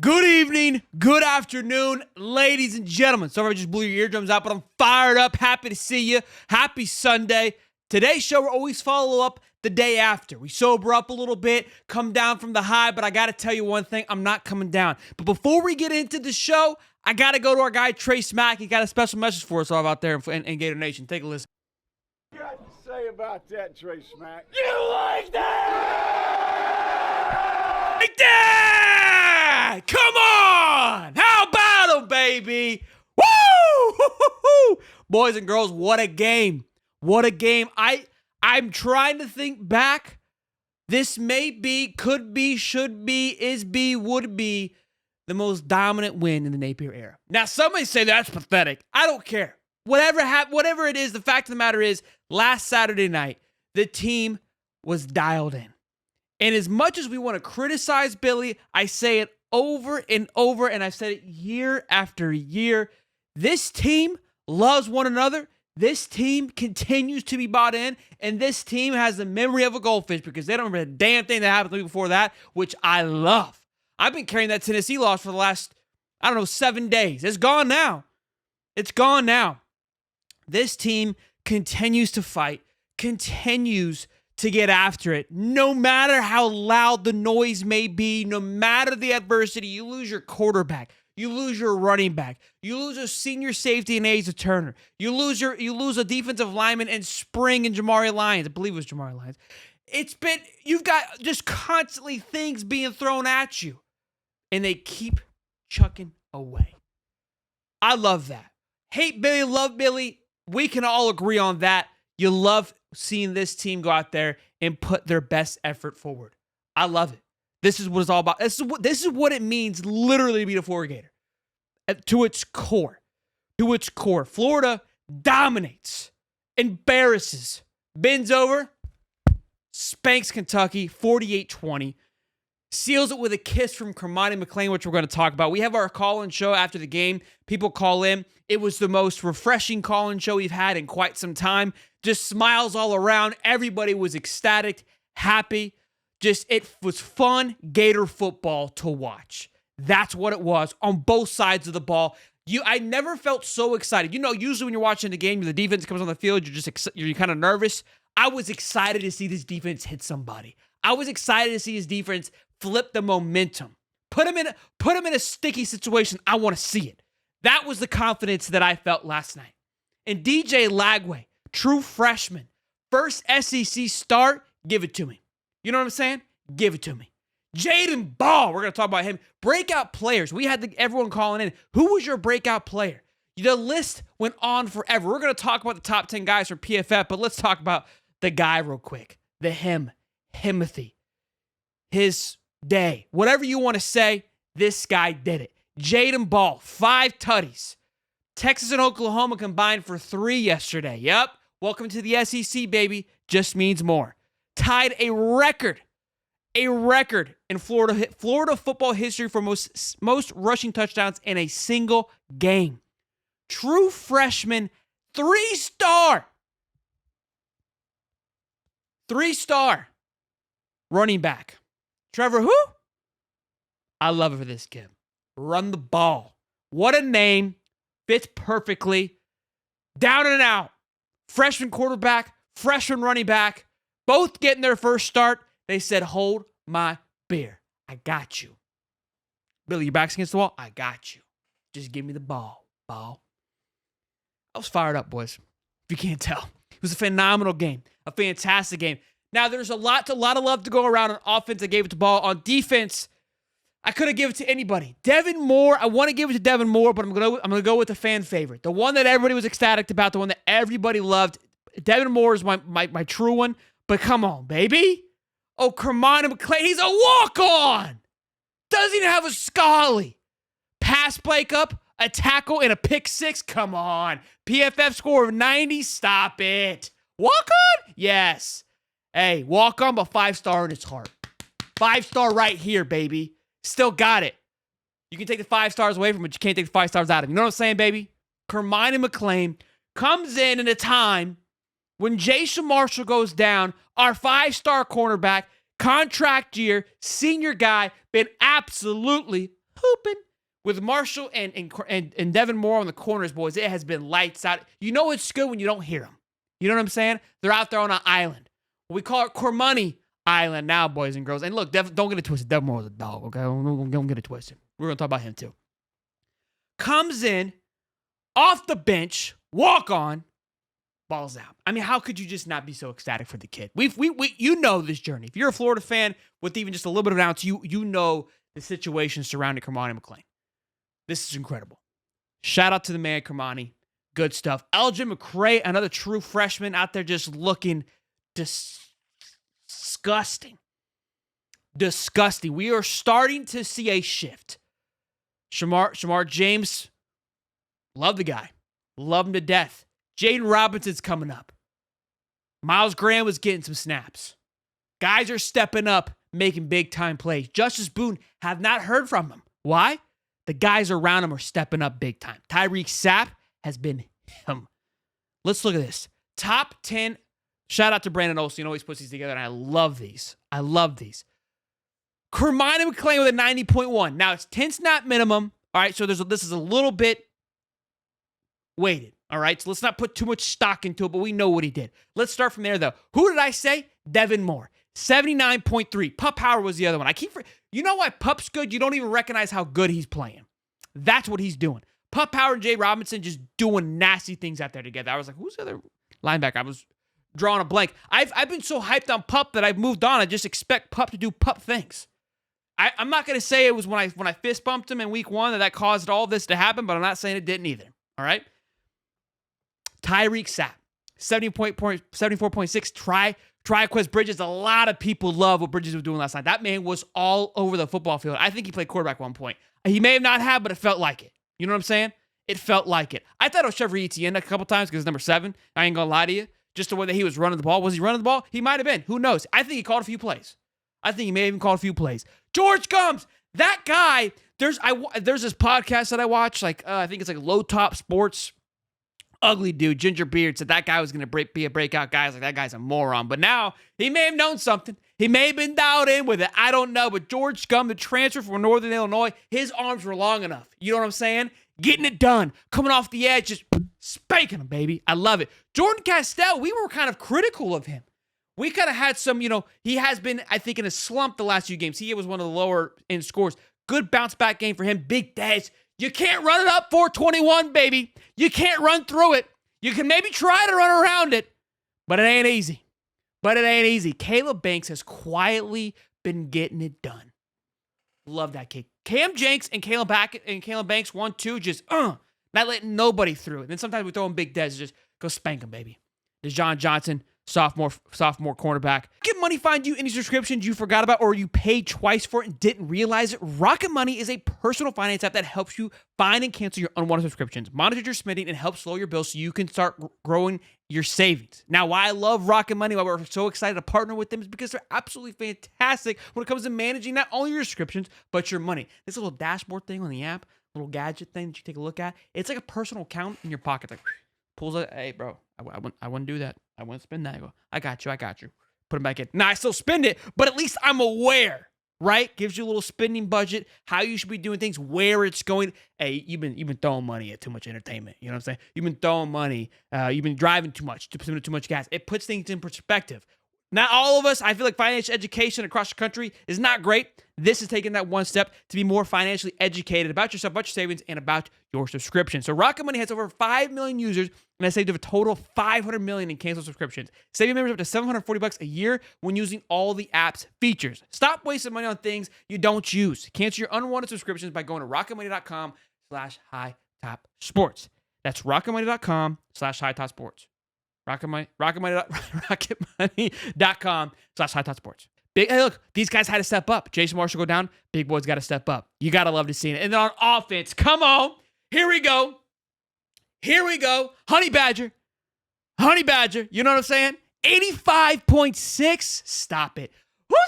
Good evening, good afternoon, ladies and gentlemen. Sorry I just blew your eardrums out, but I'm fired up. Happy to see you. Happy Sunday. Today's show, we'll always follow up the day after. We sober up a little bit, come down from the high, but I got to tell you one thing, I'm not coming down. But before we get into the show, I got to go to our guy, Trey Smack. He got a special message for us all out there in Gator Nation. Take a listen. What you got to say about that, Trey Smack? You like that? Like that! Come on! How about him, baby? Woo! Boys and girls, what a game. What a game. I'm trying to think back. This may be, could be, should be, is be, would be the most dominant win in the Napier era. Now, some may say that's pathetic. I don't care. Whatever it is, the fact of the matter is, last Saturday night, the team was dialed in. And as much as we want to criticize Billy, I say it over and over, and I've said it year after year. This team loves one another. This team continues to be bought in, and this team has the memory of a goldfish because they don't remember the damn thing that happened the week before that, which I love. I've been carrying that Tennessee loss for the last, 7 days. It's gone now. It's gone now. This team continues to fight, continues to get after it. No matter how loud the noise may be, no matter the adversity, you lose your quarterback. You lose your running back. You lose a senior safety in Asa Turner. You lose a defensive lineman in spring in Jamari Lyons. I believe it was Jamari Lyons. You've got just constantly things being thrown at you. And they keep chucking away. I love that. Hate Billy, love Billy. We can all agree on that. You love seeing this team go out there and put their best effort forward. I love it. This is what it's all about. This is what it means literally to be the Florida Gator. To its core. To its core. Florida dominates, embarrasses, bends over, spanks Kentucky 48-20. Seals it with a kiss from Cormani McClain, which we're going to talk about. We have our call-in show after the game. People call in. It was the most refreshing call-in show we've had in quite some time. Just smiles all around. Everybody was ecstatic, happy. It was fun Gator football to watch. That's what it was on both sides of the ball. I never felt so excited. Usually when you're watching the game, the defense comes on the field, you're kind of nervous. I was excited to see this defense hit somebody. I was excited to see his defense flip the momentum. Put him in a sticky situation. I want to see it. That was the confidence that I felt last night. And DJ Lagway, true freshman, first SEC start, give it to me. You know what I'm saying? Give it to me. Jaden Ball, we're going to talk about him. Breakout players. We had everyone calling in. Who was your breakout player? The list went on forever. We're going to talk about the top 10 guys for PFF, but let's talk about the guy real quick. Himothy. His day. Whatever you want to say, this guy did it. Jaden Ball, 5 tutties. Texas and Oklahoma combined for 3 yesterday. Yep. Welcome to the SEC, baby. Just means more. Tied a record in Florida football history for most rushing touchdowns in a single game. True freshman, 3-star running back. Trevor who? I love it for this kid. Run the ball. What a name. Fits perfectly. Down and out. Freshman quarterback, freshman running back. Both getting their first start. They said, hold my beer. I got you. Billy, your back's against the wall? I got you. Just give me the ball. I was fired up, boys. If you can't tell. It was a phenomenal game. A fantastic game. Now, there's a lot of love to go around on offense. I gave it to Ball. On defense, I could have given it to anybody. Devin Moore, I want to give it to Devin Moore, but I'm gonna go with the fan favorite. The one that everybody was ecstatic about, the one that everybody loved. Devin Moore is my true one. But come on, baby. Oh, Cormani McClain, he's a walk-on. Doesn't even have a Scully. Pass break up, a tackle, and a pick 6. Come on. PFF score of 90. Stop it. Walk-on? Yes. Hey, walk-on, but 5-star in his heart. 5-star right here, baby. Still got it. You can take the 5 stars away from it, but you can't take the 5 stars out of it. You know what I'm saying, baby? Cormani McClain comes in a time when Jason Marshall goes down, our 5-star cornerback, contract year, senior guy, been absolutely hooping. With Marshall and Devin Moore on the corners, boys, it has been lights out. You know it's good when you don't hear them. You know what I'm saying? They're out there on an island. We call it Cormani Island now, boys and girls. And look, don't get it twisted. Devin Moore was a dog, okay? Don't get it twisted. We're going to talk about him too. Comes in, off the bench, walk on, balls out. I mean, how could you just not be so ecstatic for the kid? You know this journey. If you're a Florida fan with even just a little bit of an ounce, you know the situation surrounding Cormani McClain. This is incredible. Shout out to the man, Cormani. Good stuff. Elgin McCray, another true freshman out there just looking disgusting. Disgusting. We are starting to see a shift. Shamar James, love the guy. Love him to death. Jaden Robinson's coming up. Miles Graham was getting some snaps. Guys are stepping up, making big-time plays. Justice Boone, have not heard from him. Why? The guys around him are stepping up big time. Tyreek Sapp has been him. Let's look at this. Top 10. Shout out to Brandon Olsen. He always puts these together, and I love these. I love these. Cormani McClain with a 90.1. Now, it's 10 snap minimum. All right, so this is a little bit weighted. All right, so let's not put too much stock into it, but we know what he did. Let's start from there, though. Who did I say? Devin Moore. 79.3. Pup Howard was the other one. You know why Pup's good? You don't even recognize how good he's playing. That's what he's doing. Pup Howard and Jay Robinson just doing nasty things out there together. I was like, who's the other linebacker? I was drawing a blank. I've been so hyped on Pup that I've moved on. I just expect Pup to do Pup things. I'm not going to say it was when I fist bumped him in week 1 that caused all this to happen, but I'm not saying it didn't either. All right? Tyreek Sapp, 74.6. Triquez Bridges, a lot of people love what Bridges was doing last night. That man was all over the football field. I think he played quarterback at one point. He may have not had, but it felt like it. You know what I'm saying? It felt like it. I thought it was Trevor Etienne a couple times because number 7. I ain't going to lie to you. Just the way that he was running the ball. Was he running the ball? He might have been. Who knows? I think he called a few plays. I think he may have even called a few plays. George Gums, that guy, there's this podcast that I watch, I think it's like Low Top Sports. Ugly dude, ginger beard, said that guy was going to be a breakout guy. I was like, that guy's a moron. But now, he may have known something. He may have been dialed in with it. I don't know. But George Scum, the transfer from Northern Illinois, his arms were long enough. You know what I'm saying? Getting it done. Coming off the edge, just spanking him, baby. I love it. Jordan Castell, we were kind of critical of him. We kind of had some, he has been, I think, in a slump the last few games. He was one of the lower end scores. Good bounce back game for him. Big dash. You can't run it up 421, baby. You can't run through it. You can maybe try to run around it, but it ain't easy. Caleb Banks has quietly been getting it done. Love that kid. Cam Jenks and Caleb Banks 1-2, just not letting nobody through. And then sometimes we throw in big Dez, just go spank him, baby. DeJon Johnson, sophomore cornerback. Rocket Money find you any subscriptions you forgot about or you paid twice for it and didn't realize it? Rocket Money is a personal finance app that helps you find and cancel your unwanted subscriptions, monitor your spending, and help slow your bills so you can start growing your savings. Now, why I love Rocket Money, why we're so excited to partner with them is because they're absolutely fantastic when it comes to managing not only your subscriptions, but your money. This little dashboard thing on the app, little gadget thing that you take a look at, it's like a personal account in your pocket. Like, pulls it, hey, bro, I wouldn't do that. I wouldn't spend that. I go, I got you. Put it back in. Now, I still spend it, but at least I'm aware, right? Gives you a little spending budget, how you should be doing things, where it's going. Hey, you've been throwing money at too much entertainment. You know what I'm saying? You've been throwing money. You've been driving too much, spending too much gas. It puts things in perspective. Not all of us, I feel like financial education across the country is not great. This is taking that one step to be more financially educated about yourself, about your savings, and about your subscription. So Rocket Money has over 5 million users and has saved a total of $500 million in canceled subscriptions, saving members up to $740 a year when using all the app's features. Stop wasting money on things you don't use. Cancel your unwanted subscriptions by going to rocketmoney.com/hightopsports. That's rocketmoney.com/hightopsports. rocketmoney.com/hightopsports. Hey, look, these guys had to step up. Jason Marshall go down. Big boy's got to step up. You got to love to see it. And then on offense, come on. Here we go. Honey Badger. You know what I'm saying? 85.6. Stop it. Who's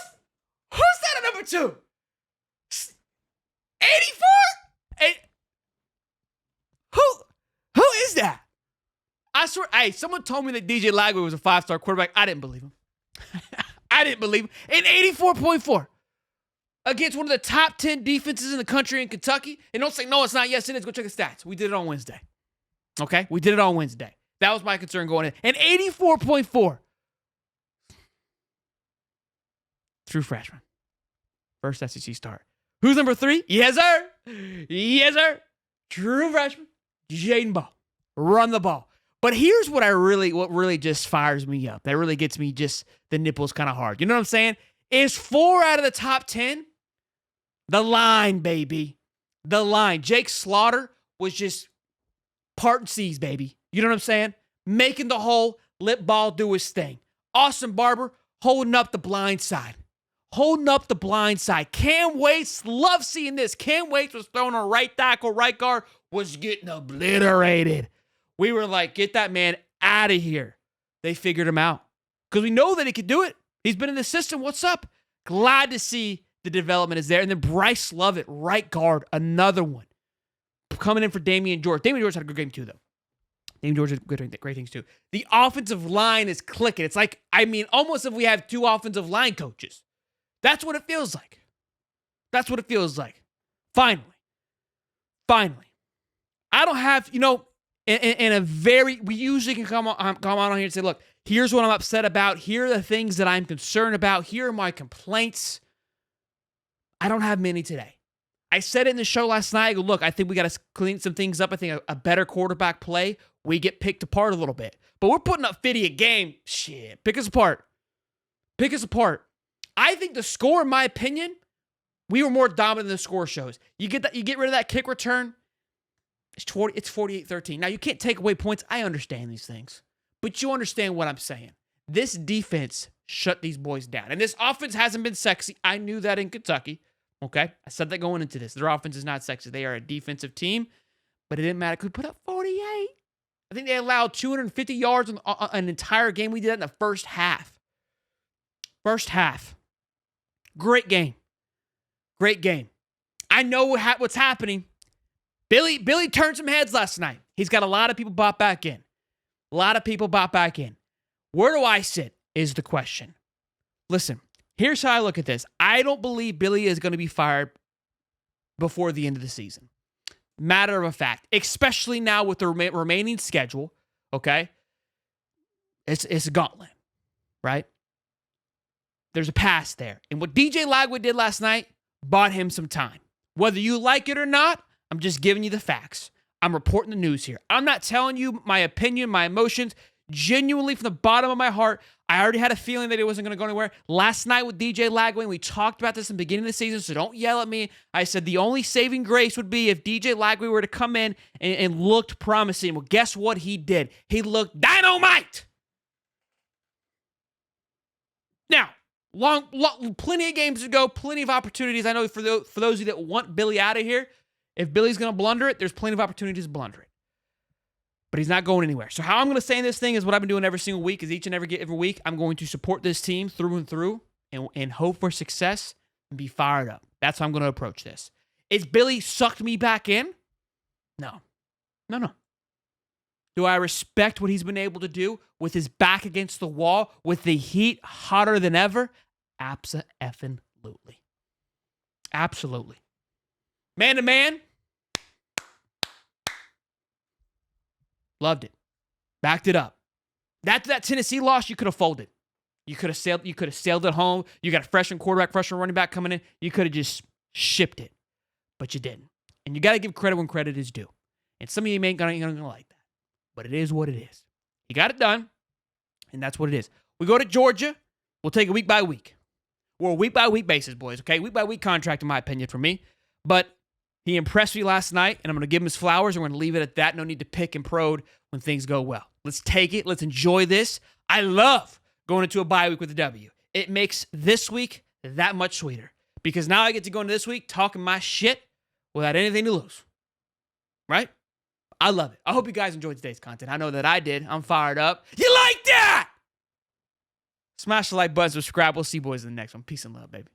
that at number 2? 84? Who is that? I swear, hey, someone told me that DJ Lagway was a 5-star quarterback. I didn't believe him. And 84.4. against one of the top 10 defenses in the country in Kentucky. And don't say, no, it's not. Yes, it is. Go check the stats. We did it on Wednesday. Okay? We did it on Wednesday. That was my concern going in. And 84.4. True freshman. First SEC start. Who's number 3? Yes, sir. Yes, sir. True freshman. Jaden Ball. Run the ball. But here's what really just fires me up. That really gets me just the nipples kind of hard. You know what I'm saying? Is 4 out of the top 10. The line, baby. The line. Jake Slaughter was just parting seas, baby. You know what I'm saying? Making the hole, let Ball do his thing. Austin Barber holding up the blind side. Holding up the blind side. Cam Waits, love seeing this. Cam Waits was thrown on right tackle, right guard, was getting obliterated. We were like, get that man out of here. They figured him out. Because we know that he could do it. He's been in the system. What's up? Glad to see the development is there. And then Bryce Lovett, right guard, another one. Coming in for Damian George. Damian George had a good game too, though. Damian George had great things too. The offensive line is clicking. It's like, almost if we have 2 offensive line coaches. That's what it feels like. That's what it feels like. Finally. I don't have, in a very, we usually can come on here and say, look, here's what I'm upset about. Here are the things that I'm concerned about. Here are my complaints. I don't have many today. I said it in the show last night. I go, look, I think we got to clean some things up. I think a better quarterback play, we get picked apart a little bit. But we're putting up 50 a game. Shit, pick us apart. I think the score, in my opinion, we were more dominant than the score shows. You get rid of that kick return, it's 48-13. Now, you can't take away points. I understand these things. But you understand what I'm saying. This defense shut these boys down. And this offense hasn't been sexy. I knew that in Kentucky. Okay? I said that going into this. Their offense is not sexy. They are a defensive team. But it didn't matter. Could put up 48. I think they allowed 250 yards in an entire game. We did that in the first half. Great game. I know what's happening. Billy turned some heads last night. He's got a lot of people bought back in. Where do I sit is the question. Listen, here's how I look at this. I don't believe Billy is going to be fired before the end of the season. Matter of fact, especially now with the remaining schedule, okay? It's a gauntlet, right? There's a pass there. And what DJ Lagway did last night bought him some time. Whether you like it or not, I'm just giving you the facts. I'm reporting the news here. I'm not telling you my opinion, my emotions. Genuinely, from the bottom of my heart, I already had a feeling that it wasn't going to go anywhere. Last night with DJ Lagway, we talked about this in the beginning of the season, so don't yell at me. I said the only saving grace would be if DJ Lagway were to come in and looked promising. Well, guess what he did? He looked dynamite. Now, plenty of games to go, plenty of opportunities. I know for those of you that want Billy out of here, if Billy's going to blunder it, there's plenty of opportunities to blunder it. But he's not going anywhere. So how I'm going to say this thing is what I've been doing every single week is each and every week, I'm going to support this team through and through and hope for success and be fired up. That's how I'm going to approach this. Is Billy sucked me back in? No. Do I respect what he's been able to do with his back against the wall, with the heat hotter than ever? Abso-effing-lutely. Absolutely. Man to man. Loved it. Backed it up. After that Tennessee loss, you could have folded. You could have sailed it home. You got a freshman quarterback, freshman running back coming in. You could have just shipped it. But you didn't. And you got to give credit when credit is due. And some of you ain't gonna like that. But it is what it is. He got it done. And that's what it is. We go to Georgia. We'll take it week by week. We're a week by week basis, boys. Okay? Week by week contract, in my opinion, for me. But he impressed me last night, and I'm going to give him his flowers, and we're going to leave it at that. No need to pick and prod when things go well. Let's take it. Let's enjoy this. I love going into a bye week with a W. It makes this week that much sweeter because now I get to go into this week talking my shit without anything to lose. Right? I love it. I hope you guys enjoyed today's content. I know that I did. I'm fired up. You like that? Smash the like button, subscribe. We'll see you boys in the next one. Peace and love, baby.